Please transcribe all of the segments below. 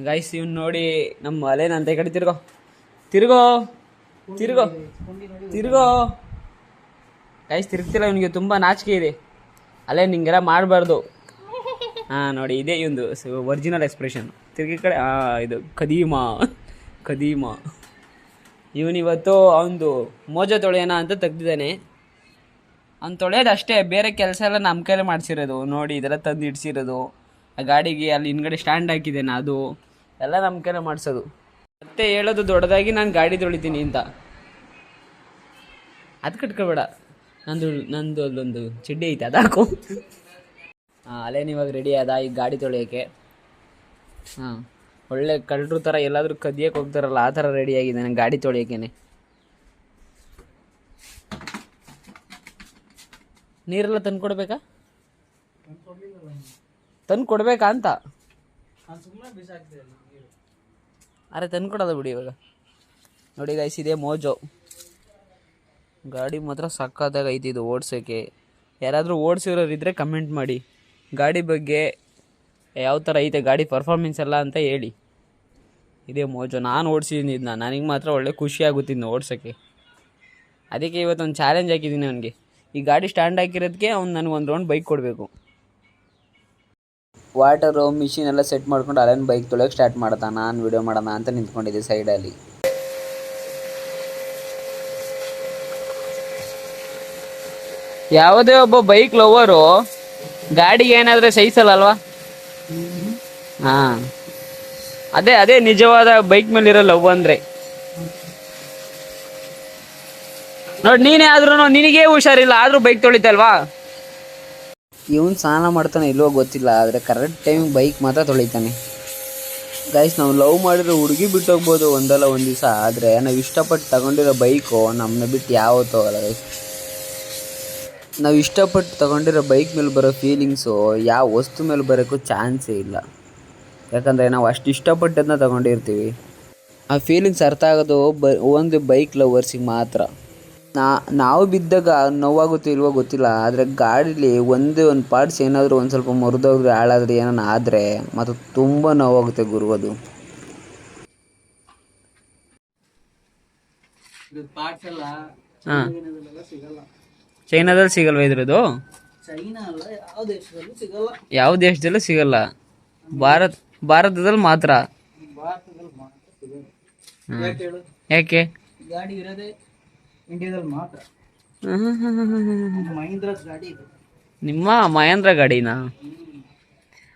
Guys ಇವ್ನು ನೋಡಿ ನಮ್ಮ ಅಲೆನಂತೆ ಕಡೆ ತಿರ್ಗೋ ತಿರ್ಗೋ ತಿರ್ಗೋ ತಿರ್ಗೋ ಗೈಸ್ ತಿರ್ಗ್ತಿಲ್ಲ, ಇವನಿಗೆ ತುಂಬ ನಾಚಿಕೆ ಇದೆ. ಅಲ್ಲೇ ನಿಂಗೆಲ್ಲ ಮಾಡಬಾರ್ದು. ಹಾಂ ನೋಡಿ, ಇದೇ ಇವಂದು ಒರಿಜಿನಲ್ ಎಕ್ಸ್ಪ್ರೆಷನ್. ತಿರ್ಗಿ ಕಡೆ ಇದು ಖದೀಮಾ ಖದೀಮಾ. ಇವನಿವತ್ತು ಅವನದು ಮೋಜ ತೊಳೆಯೋಣ ಅಂತ ತೆಗ್ದಿದ್ದಾನೆ. ಅವ್ನು ತೊಳೆಯೋದು ಅಷ್ಟೇ, ಬೇರೆ ಕೆಲಸ ಎಲ್ಲ ನಮ್ಮ ಕೈಲೇ ಮಾಡಿಸಿರೋದು. ನೋಡಿ ಇದೆಲ್ಲ ತಂದು ಇಡ್ಸಿರೋದು, ಆ ಗಾಡಿಗೆ ಅಲ್ಲಿ ಹಿಂದ್ಗಡೆ ಸ್ಟ್ಯಾಂಡ್ ಹಾಕಿದ್ದೇನೆ, ಅದು ಎಲ್ಲ ನಮ್ಮ ಕೈಲೇ ಮಾಡಿಸೋದು. ಮತ್ತೆ ಹೇಳೋದು ದೊಡ್ಡದಾಗಿ ನಾನು ಗಾಡಿ ತೊಳಿತೀನಿ ಅಂತ. ಅದು ಕಟ್ಕೋಬೇಡ, ನಂದು ಅಲ್ಲೊಂದು ಚಡ್ಡಿ ಐತೆ ಅದಾಕು. ಹಾಂ ಅಲ್ಲೇನು ಇವಾಗ ರೆಡಿ ಅದ ಈಗ ಗಾಡಿ ತೊಳೆಯೋಕ್ಕೆ. ಹಾಂ ಒಳ್ಳೆ ಕಳ್ಳರು ಥರ ಎಲ್ಲಾದರೂ ಕದಿಯಕ್ಕೆ ಹೋಗ್ತಾರಲ್ಲ ಆ ಥರ ರೆಡಿ ಆಗಿದೆ ನಾನು ಗಾಡಿ ತೊಳೆಯೋಕ್ಕೇನೆ. ನೀರೆಲ್ಲ ತಂದು ಕೊಡ್ಬೇಕಾ? ತಂದು ಕೊಡ್ಬೇಕಾ ಅಂತ. ಅರೆ ತಂದು ಕೊಡೋದು ಬಿಡಿ ಇವಾಗ. ನೋಡಿ ಗೈಸ್, ಇದೇ ಮೋಜೋ ಗಾಡಿ ಮಾತ್ರ ಸಕ್ಕತ್ತಾಗ ಐತಿ ಇದು ಓಡ್ಸೋಕ್ಕೆ. ಯಾರಾದರೂ ಓಡಿಸಿರೋರು ಇದ್ದರೆ ಕಮೆಂಟ್ ಮಾಡಿ, ಗಾಡಿ ಬಗ್ಗೆ ಯಾವ ಥರ ಐತೆ ಗಾಡಿ ಪರ್ಫಾರ್ಮೆನ್ಸ್ ಎಲ್ಲ ಅಂತ ಹೇಳಿ. ಇದೇ ಮೋಜೋ, ನಾನು ಓಡಿಸಿದ್ದೀನಿ ಇದನ್ನ, ನನಗೆ ಮಾತ್ರ ಒಳ್ಳೆ ಖುಷಿ ಆಗುತ್ತಿದ್ದು ಓಡ್ಸೋಕ್ಕೆ. ಅದಕ್ಕೆ ಇವತ್ತೊಂದು ಚಾಲೆಂಜ್ ಹಾಕಿದ್ದೀನಿ ಅವನಿಗೆ. ಈ ಗಾಡಿ ಸ್ಟ್ಯಾಂಡ್ ಹಾಕಿರೋದಕ್ಕೆ ಅವ್ನು ನನಗೆ ಒಂದು ರೌಂಡ್ ಬೈಕ್ ಕೊಡಬೇಕು. ವಾಟರು ಮಿಷಿನ್ ಎಲ್ಲ ಸೆಟ್ ಮಾಡ್ಕೊಂಡು ಅಲ್ಲೇನು ಬೈಕ್ ತೊಳೆಯೋಕೆ ಸ್ಟಾರ್ಟ್ ಮಾಡ್ತಾ. ನಾನು ವಿಡಿಯೋ ಮಾಡೋಣ ಅಂತ ನಿಂತ್ಕೊಂಡಿದ್ದೆ ಸೈಡಲ್ಲಿ. ಯಾವುದೇ ಒಬ್ಬ ಬೈಕ್ ಲವರು ಗಾಡಿಗೆ ಏನಾದರೆ ಸಹಿಸಲ್ಲಲ್ವಾ? ಹಾಂ ಅದೇ ನಿಜವಾದ ಬೈಕ್ ಮೇಲಿರೋ ಲವ್ ಅಂದರೆ. ನೋಡಿ ನೀನೇ ಆದ್ರೂ ನಿನಗೇ ಹುಷಾರಿಲ್ಲ ಆದರೂ ಬೈಕ್ ತೊಳಿತಲ್ವಾ? ಇವನು ಸ್ನಾನ ಮಾಡ್ತಾನೆ ಇಲ್ವೋ ಗೊತ್ತಿಲ್ಲ, ಆದರೆ ಕರೆಕ್ಟ್ ಟೈಮಿಗೆ ಬೈಕ್ ಮಾತ್ರ ತೊಳಿತಾನೆ. ಗೈಸ್, ನಾವು ಲವ್ ಮಾಡಿರೋ ಹುಡುಗಿ ಬಿಟ್ಟು ಹೋಗ್ಬೋದು ಒಂದಲ್ಲ ಒಂದು ದಿವಸ, ಆದರೆ ನಾವು ಇಷ್ಟಪಟ್ಟು ತಗೊಂಡಿರೋ ಬೈಕು ನಮ್ಮನ್ನ ಬಿಟ್ಟು ಯಾವತ್ತೂ ಹೋಗಲ್ಲ ಗೈಸ್. ನಾವು ಇಷ್ಟಪಟ್ಟು ತಗೊಂಡಿರೋ ಬೈಕ್ ಮೇಲೆ ಬರೋ ಫೀಲಿಂಗ್ಸು ಯಾವ ವಸ್ತು ಮೇಲೆ ಬರೋಕ್ಕೂ ಚಾನ್ಸೇ ಇಲ್ಲ. ಯಾಕಂದರೆ ನಾವು ಅಷ್ಟು ಇಷ್ಟಪಟ್ಟದನ್ನ ತಗೊಂಡಿರ್ತೀವಿ. ಆ ಫೀಲಿಂಗ್ಸ್ ಅರ್ಥ ಆಗೋದು ಒಂದು ಬೈಕ್ ಲವರ್ಸಿಗೆ ಮಾತ್ರ. ನಾವು ಬಿದ್ದಾಗ ನೋವಾಗುತ್ತೆ ಇಲ್ವೋ ಗೊತ್ತಿಲ್ಲ, ಆದರೆ ಗಾಡೀಲಿ ಒಂದು ಪಾರ್ಟ್ಸ್ ಏನಾದರೂ ಒಂದು ಸ್ವಲ್ಪ ಮುರಿದೋದ್ರೆ ಹಾಳಾದರೆ ಏನಾನ ಆದರೆ ಮತ್ತು ತುಂಬ ನೋವಾಗುತ್ತೆ ಗುರು. ಅದು ಚೈನಾದಲ್ಲಿ ಸಿಗಲ್ವ ಇದ್ರದ್ದು? ಯಾವ ದೇಶದಲ್ಲೂ ಸಿಗಲ್ಲ, ಭಾರತದಲ್ಲಿ ಮಾತ್ರ. ಯಾಕೆ? ನಿಮ್ಮ ಮಹೇಂದ್ರ ಗಾಡಿನಾ?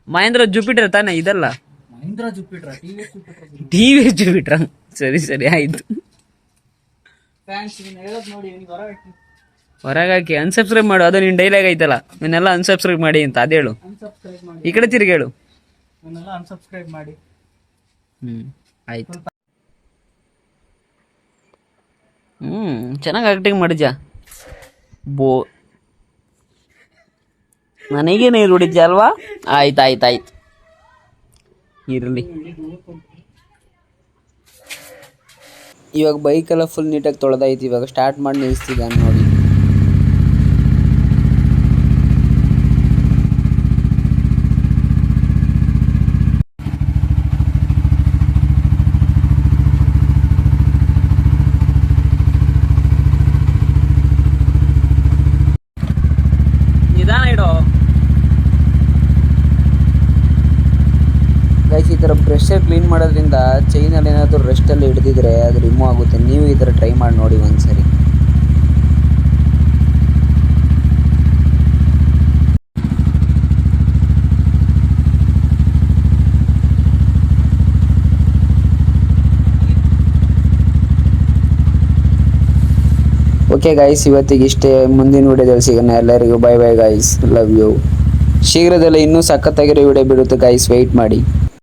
ಮಹೇಂದ್ರ ಜುಪಿಟರ್ ತಾನೆ ಇದಲ್ಲ? ಟಿವಿಎಸ್ ಜುಪಿಟರ್. ಸರಿ ಆಯ್ತು. ಹೊರಗಾಕಿ ಅನ್ಸಬ್ಸ್ಕ್ರೈಬ್ ಮಾಡು, ಅದು ನಿನ್ನ ಡೈಲಾಗ್ ಐತಲ್ಲ, ಇವನ್ನೆಲ್ಲ ಅನ್ಸಬ್ಸ್ಕ್ರೈಬ್ ಮಾಡಿ ಅಂತ ಅದೇಳು. ಈ ಕಡೆ ತಿರುಗೇಳು. ಆಯ್ತು. ಚೆನ್ನಾಗಿ ಆಕ್ಟಿಂಗ್ ಮಾಡಿದ್ಯಾ ಬೋ. ನನಗೆ ನೀರು ಹೊಡಿದ್ಯ ಅಲ್ವಾ? ಆಯ್ತು ಇರಲಿ. ಇವಾಗ ಬೈಕೆಲ್ಲ ಫುಲ್ ನೀಟಾಗಿ ತೊಳೆದಾಯ್ತು. ಇವಾಗ ಸ್ಟಾರ್ಟ್ ಮಾಡಿ ನಿಲ್ಲಿಸ್ತಿದ್ದಾನೆ ನೋಡಿ. ಗೈಸ್, ಈ ಥರ ಬ್ರಷರ್ ಕ್ಲೀನ್ ಮಾಡೋದ್ರಿಂದ ಚೈನಲ್ಲಿ ಏನಾದರೂ ರೆಸ್ಟಲ್ಲಿ ಹಿಡಿದಿದ್ರೆ ಅದು ರಿಮೂವ್ ಆಗುತ್ತೆ. ನೀವು ಈ ಥರ ಟ್ರೈ ಮಾಡಿ ನೋಡಿ ಒಂದ್ಸರಿ. ಓಕೆ ಗೈಸ್, ಇವತ್ತಿಗೆ ಇಷ್ಟೇ. ಮುಂದಿನ ವಿಡಿಯೋದಲ್ಲಿ ಸಿಗೋಣ. ಎಲ್ಲರಿಗೂ ಬೈ ಗೈಸ್, ಲವ್ ಯು. ಶೀಘ್ರದಲ್ಲೇ ಇನ್ನೂ ಸಖತ್ತಾಗಿರೋ ವಿಡಿಯೋ ಬಿಡುತ್ತೆ ಗೈಸ್, ವೆಯ್ಟ್ ಮಾಡಿ.